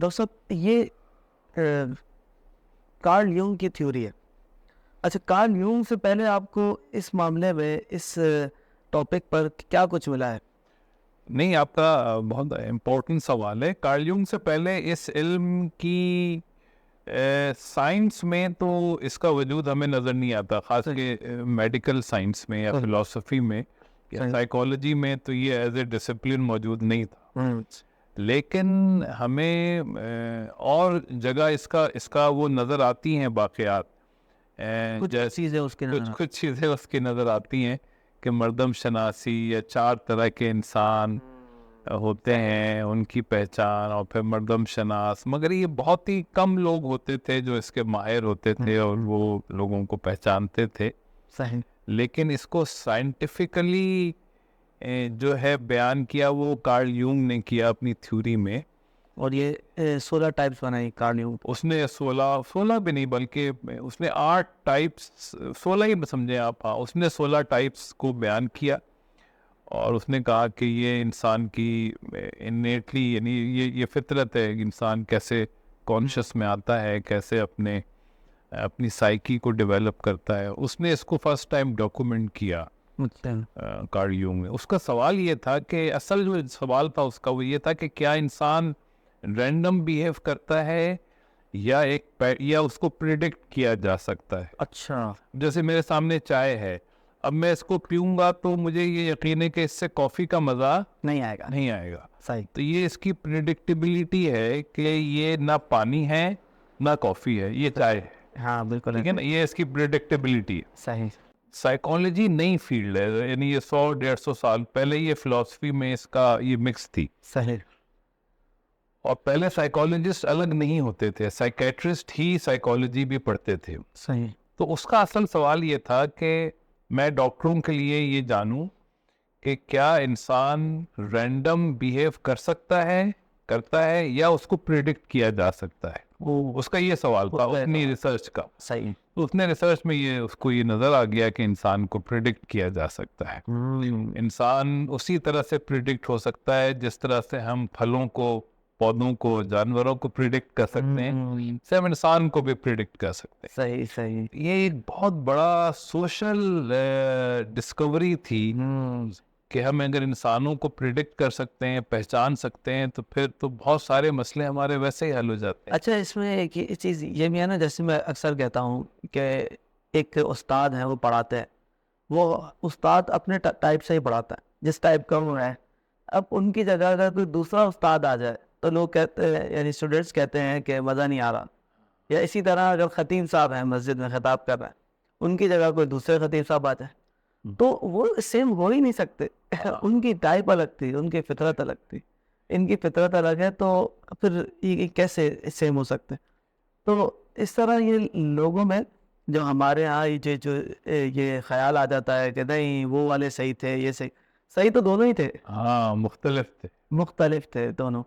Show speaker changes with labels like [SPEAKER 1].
[SPEAKER 1] Doctor साहब ये Karl Jung की थ्योरी है। अच्छा, कार्ल यूंग से पहले आपको इस मामले में, इस टॉपिक पर क्या कुछ मिला है?
[SPEAKER 2] नहीं, आपका बहुत इम्पोर्टेंट सवाल है। कार्ल यूंग से पहले इस इल्म की साइंस में तो इसका वजूद हमें नज़र नहीं आता, ख़ास के मेडिकल साइंस में या फिलॉसफी में या साइकोलॉजी में तो ये एज ए डिसिप्लिन मौजूद नहीं था। लेकिन हमें और जगह इसका वो नज़र आती हैं वाक़यात,
[SPEAKER 1] कुछ चीज़ें उसके
[SPEAKER 2] कुछ चीज़ें उसकी नज़र आती हैं कि मर्दम शनासी या 4 तरह के इंसान होते हैं, उनकी पहचान, और फिर मर्दम शनास। मगर ये बहुत ही कम लोग होते थे जो इसके माहिर होते थे और वो लोगों को पहचानते थे।
[SPEAKER 1] सही।
[SPEAKER 2] लेकिन इसको साइंटिफिकली जो है बयान किया वो कार्ल यूंग ने किया अपनी थ्योरी में।
[SPEAKER 1] और ये 16 टाइप्स बनाई कार्ल यूंग।
[SPEAKER 2] उसने 16 भी नहीं, बल्कि उसने 8 टाइप्स, 16 ही समझे आप, हाँ, उसने 16 टाइप्स को बयान किया। और उसने कहा कि ये इंसान की इनेटली, यानी ये फितरत है, इंसान कैसे कॉन्शियस में आता है, कैसे अपनी साइकी को डेवलप करता है। उसने इसको फर्स्ट टाइम डॉक्यूमेंट किया कार्ल यूंग ने। उसका सवाल ये था कि असल जो सवाल था उसका वो ये था कि क्या इंसान रैंडम बिहेव करता है या उसको प्रिडिक्ट किया जा सकता है।
[SPEAKER 1] अच्छा।
[SPEAKER 2] जैसे मेरे सामने चाय है, अब मैं इसको पीऊंगा तो मुझे ये यकीन है कि इससे कॉफ़ी का मज़ा
[SPEAKER 1] नहीं
[SPEAKER 2] आएगा।
[SPEAKER 1] सही।
[SPEAKER 2] तो ये इसकी प्रिडिक्टेबिलिटी है कि ये ना पानी है ना कॉफ़ी है, ये चाय है।
[SPEAKER 1] हाँ बिल्कुल,
[SPEAKER 2] ठीक है ना, ये इसकी प्रिडिक्टेबिलिटी है।
[SPEAKER 1] सही।
[SPEAKER 2] साइकोलॉजी नई फील्ड है, यानी ये 100-150 साल पहले ये फिलॉसफी में इसका ये मिक्स थी।
[SPEAKER 1] सही।
[SPEAKER 2] और पहले साइकोलॉजिस्ट अलग नहीं होते थे, साइकेट्रिस्ट ही साइकोलॉजी भी पढ़ते थे।
[SPEAKER 1] सही।
[SPEAKER 2] तो उसका असल सवाल ये था कि मैं डॉक्टरों के लिए ये जानूं कि क्या इंसान रैंडम बिहेव करता है या उसको प्रिडिक्ट किया जा सकता है। उसका ये सवाल था अपनी रिसर्च का।
[SPEAKER 1] सही।
[SPEAKER 2] तो उसने रिसर्च में उसको ये नज़र आ गया कि इंसान को प्रिडिक्ट किया जा सकता है। इंसान उसी तरह से प्रिडिक्ट हो सकता है जिस तरह से हम फलों को, पौधों को, जानवरों को प्रिडिक्ट कर सकते हैं, सेम इंसान को भी प्रिडिक्ट कर सकते हैं।
[SPEAKER 1] सही सही।
[SPEAKER 2] ये एक बहुत बड़ा सोशल डिस्कवरी थी कि हम अगर इंसानों को प्रिडिक्ट कर सकते हैं, पहचान सकते हैं, तो फिर तो बहुत सारे मसले हमारे वैसे ही हल हो जाते हैं।
[SPEAKER 1] अच्छा, इसमें एक चीज़ ये भी है ना, जैसे मैं अक्सर कहता हूँ कि एक उस्ताद है, वो पढ़ाते हैं, वो उस्ताद अपने टाइप से ही पढ़ाता है, जिस टाइप का वो है। अब उनकी जगह अगर कोई दूसरा उस्ताद आ जाए तो लोग कहते हैं, यानी स्टूडेंट्स कहते हैं कि मज़ा नहीं आ रहा। या इसी तरह अगर ख़तीब साहब हैं, मस्जिद में खिताब कर रहे हैं, उनकी जगह कोई दूसरे खतीब साहब आ जाए तो वो सेम हो ही नहीं सकते। उनकी टाइप अलग थी, उनकी फितरत अलग थी, इनकी फितरत अलग है, तो फिर ये कैसे सेम हो सकते? तो इस तरह ये लोगों में, जो हमारे यहाँ ये ख्याल आ जाता है कि नहीं वो वाले सही थे, ये सही। सही तो दोनों ही थे,
[SPEAKER 2] हाँ, मुख्तलिफ थे।
[SPEAKER 1] मुख्तलिफ थे दोनों।